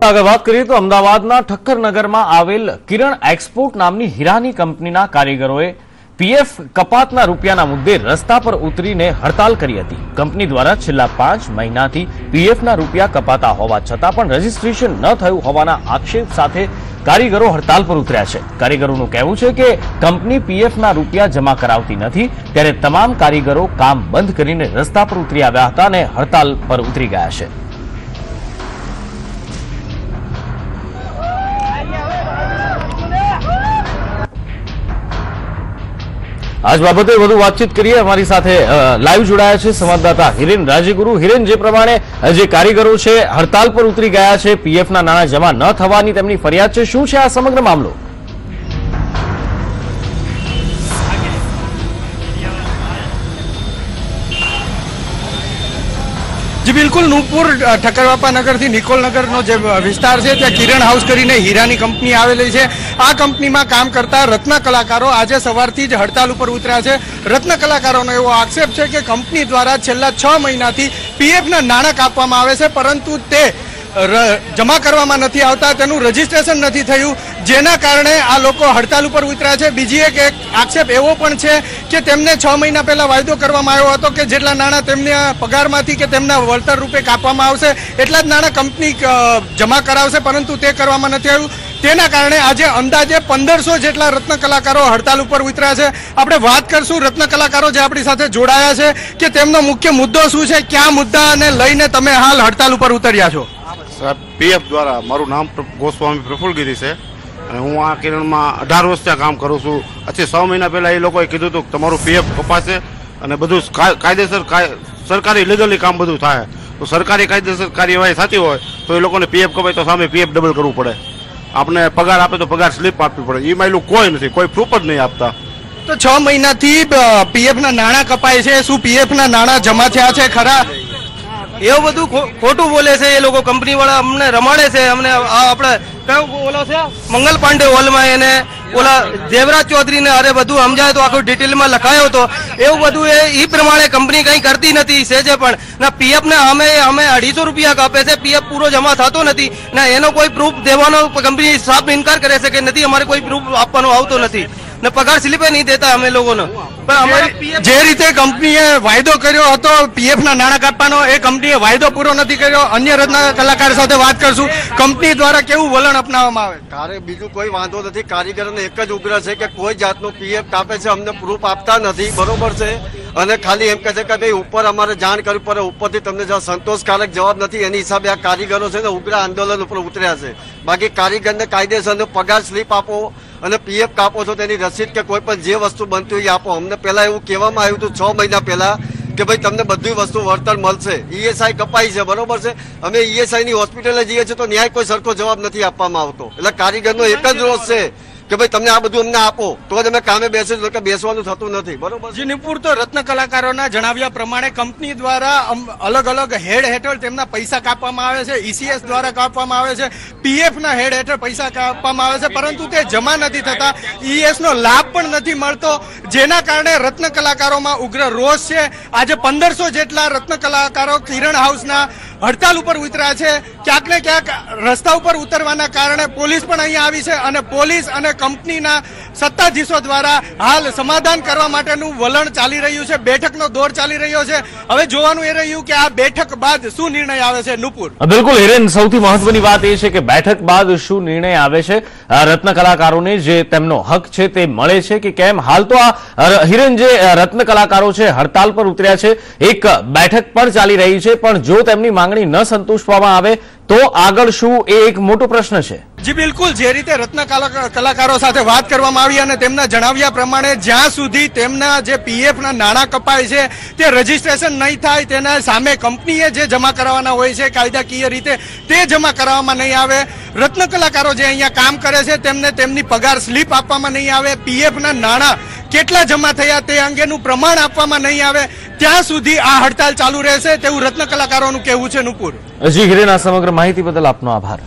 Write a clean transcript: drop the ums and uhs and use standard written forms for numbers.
આગળ વાત કરીએ તો અમદાવાદના ઠક્કરનગરમાં આવેલ કિરણ એક્સપોર્ટ નામની હીરાની કંપનીના કારીગરોએ પીએફ કપાતના રૂપિયાના મુદ્દે રસ્તા પર ઉતરીને હડતાલ કરી હતી। કંપની દ્વારા છેલ્લા 5 મહિનાથી પીએફના રૂપિયા કપાતા હોવા છતાં પણ રજીસ્ટ્રેશન ન થયું હોવાના આક્ષેપ સાથે કારીગરો હડતાલ પર ઉતર્યા છે। કારીગરોનું કહેવું છે કે કંપની પીએફના રૂપિયા જમા કરાવતી નથી, ત્યારે તમામ કારીગરો કામ બંધ કરીને રસ્તા પર ઉતરી આવ્યા હતા અને હડતાલ પર ઉતરી ગયા છે। आज बाबते વધુ વાતચીત કરીએ। અમારી સાથે લાઈવ જોડાયા છે સંવાદદાતા હિરેન રાજગુરુ। હિરેન, જે પ્રમાણે જે કારીગરો છે હડતાલ પર ઉતરી ગયા છે, પીએફના નાણાં જમા ન થવાની તેમની ફરિયાદ છે, શું છે આ સમગ્ર મામલો? जी बिल्कुल, नूपुर ठक्करबापा नगर थी निकोल नगर नो जे विस्तार है त्या किरण हाउस करीने हीरानी कंपनी आवेली है। आ कंपनी में काम करता रत्न कलाकारों आज सवारथी ज हड़ताल पर उतर्या है। रत्न कलाकारों एवो आक्षेप है कि कंपनी द्वारा छेल्ला 6 महीनाथी पीएफ ना नाणां कापवामां आवे छे, परंतु ते जमा करवामां नथी आवता, तेनुं रजिस्ट्रेशन नथी थयुं, जेना कारणे आ लोको हड़ताल पर उतर्या छे। बीजी एक आक्षेप एवो पण छे कि तेमने 6 महीना पहला वायदो करवामां आव्यो हतो कि जेटला नाणां तेमने पगारमांथी के तेमना वळतर रूपे कापवामां आवशे એટલા જ નાણાં કંપની જમા કરાવશે, પરંતુ તે કરવામાં નથી આવ્યું। તેના કારણે આજે અંદાજે 1500 જેટલા રત્ન કલાકારો હડતાલ ઉપર ઉતર્યા છે। આપણે વાત કરશું રત્ન કલાકારો જે આપણી સાથે જોડાયા છે કે તેમનો મુખ્ય મુદ્દો શું છે, ક્યાં મુદ્દાને લઈને તમે હાલ હડતાલ ઉપર ઉતર્યા છો? સાહેબ, પીએફ દ્વારા મારું નામ ગોસ્વામી પ્રફુલગીરી છે અને હું આ કિરણમાં 18 વર્ષથી કામ કરું છું। આજે 6 મહિના પહેલા એ લોકોએ કીધું હતું કે તમારું પીએફ કપાશે અને બધું કાયદેસર સરકારી લીગલી કામ બધું થાય, તો સરકારી કાયદેસર કાર્યવાહી થતી હોય તો એ લોકોને પીએફ કપાય તો સામે પીએફ ડબલ કરવું પડે, આપણે પગાર આપે તો પગાર સ્લીપ આપવી પડે। એ માયલું કોઈ નથી, કોઈ પ્રૂફ જ નહીં આપતા। તો 6 મહિનાથી પીએફ ના નાણાં કપાય છે, શું પીએફ ના નાણાં જમા થયા છે ખરા? એવું બધું ખોટું બોલે છે એ લોકો, કંપની વાળા અમને રમાડે છે। અમને આપણે કયો ઓલો છે મંગલ પાંડે હોલમાં એને ઓલા દેવરાજ ચૌધરી ને અરે બધું સમજાય તો આખું ડિટેલમાં લખાયો હતો, એવું બધું એ પ્રમાણે કંપની કંઈ કરતી નથી સેજે પણ ના। પીએફ ને અમે 250 રૂપિયા કાપે છે, પીએફ પૂરો જમા થતો નથી ને એનો કોઈ પ્રૂફ દેવાનો કંપની સાફ ઇનકાર કરે છે કે નથી, અમારે કોઈ પ્રૂફ આપવાનો આવતો નથી ને પગાર સ્લીપે નહીં દેતા અમે લોકોને। પણ અમારી જે રીતે કંપનીએ વાયદો કર્યો હતો પીએફ ના નાણાં કાપવાનો, એ કંપનીએ વાયદો પૂરો નથી કર્યો। અન્ય રત્ન કલાકાર સાથે વાત કરશું, કંપની દ્વારા કેવું વલણ અપનાવવામાં આવે? તારે બીજું કોઈ વાંધો નથી, કારીગરોને એક જ ઉગ્ર છે કે કોઈ જાતનું પીએફ કાપે છે, અમને પ્રૂફ આપતા નથી, બરોબર છે, અને ખાલી એમ કહે છે કે ભાઈ ઉપર અમારે જાણ કરવી પડે, ઉપરથી તમને જો સંતોષકારક જવાબ નથી, એની હિસાબે આ કારીગરો છે ને ઉગ્ર આંદોલન ઉપર ઉતર્યા છે। બાકી કારીગરને કાયદેસરનો પગાર સ્લીપ આપો અને પીએફ કાપો છો તેની રસીદ કે કોઈ પણ જે વસ્તુ બનતી હોય આપો। અમને પહેલા એવું કહેવામાં આવ્યું હતું 6 મહિના પહેલા કે ભાઈ તમને બધી વસ્તુ વળતર મળશે, ઈએસઆઈ કપાઈ છે, બરોબર છે, અમે ઈએસઆઈ ની હોસ્પિટલે જઈએ છીએ તો ન્યાય કોઈ સરખો જવાબ નથી આપવામાં આવતો। એટલે કારીગરનો એક જ રોષ છે કે ભાઈ તમને આ બધું અમને આપો તો જ અમે કામે બેસીશું, કે બેસવાનું થતું નથી, બરોબર? જી નિપુર, તો રત્ન કલાકારોના જણાવ્યા પ્રમાણે કંપની દ્વારા અલગ અલગ હેડ હેઠળ તેમના પૈસા કાપવામાં આવે છે, ઈસીએસ દ્વારા કાપવામાં આવે છે, પીએફ ના હેડ હેઠળ પૈસા કાપવામાં આવે છે, પરંતુ તે જમા નથી થતા, ઈએસ નો લાભ પણ નથી મળતો, જેના કારણે રત્ન કલાકારોમાં ઉગ્ર રોષ છે। આજે 1500 જેટલા રત્ન કલાકારો કિરણ હાઉસના હડતાલ ઉપર ઉતર્યા છે। ક્યાંક ને ક્યાંક રસ્તા ઉપર ઉતરવાના કારણે પોલીસ પણ અહીંયા આવી છે અને પોલીસ અને કંપનીના સત્તાધીશો દ્વારા હાલ સમાધાન કરવા માટેનું વલણ ચાલી રહ્યું છે, બેઠકનો દોર ચાલી રહ્યો છે। હવે જોવાનું એ રહ્યું કે આ બેઠક બાદ શું નિર્ણય આવે છે। નુપુર, બિલકુલ હિરેન, સૌથી મહત્વની વાત એ છે કે બેઠક બાદ શું નિર્ણય આવે છે, રત્ન કલાકારોને જે તેમનો હક છે તે મળે છે કે કેમ? હાલ તો આ હિરેન જે રત્ન કલાકારો છે હડતાલ પર ઉતર્યા છે, એક બેઠક પણ ચાલી રહી છે, પણ જો તેમની માંગણી ન સંતોષવામાં આવે તો આગળ શું, એ એક મોટો પ્રશ્ન છે। જી બિલકુલ, જે રીતે રત્ન કલાકારો સાથે વાત કરવામાં આવી અને તેમના જણાવ્યા પ્રમાણે જ્યાં સુધી તેમના જે પીએફ ના નાણાં કપાય છે તે રજીસ્ટ્રેશન નહીં થાય, તેના સામે કંપનીએ જે જમા કરાવવાના હોય છે કાયદાકીય રીતે તે જમા કરાવવામાં નહીં આવે, રત્ન કલાકારો જે અહીંયા કામ કરે છે તેમને તેમની પગાર સ્લીપ આપવામાં નહીં આવે, પીએફ ના નાણાં કેટલા જમા થયા તે અંગેનું પ્રમાણ આપવામાં નહીં આવે, ત્યાં સુધી આ હડતાલ ચાલુ રહેશે તેવું રત્ન કલાકારોનું કહેવું છે। નુપુર, જી હિરેન, આ સમગ્ર માહિતી બદલ આપનો આભાર।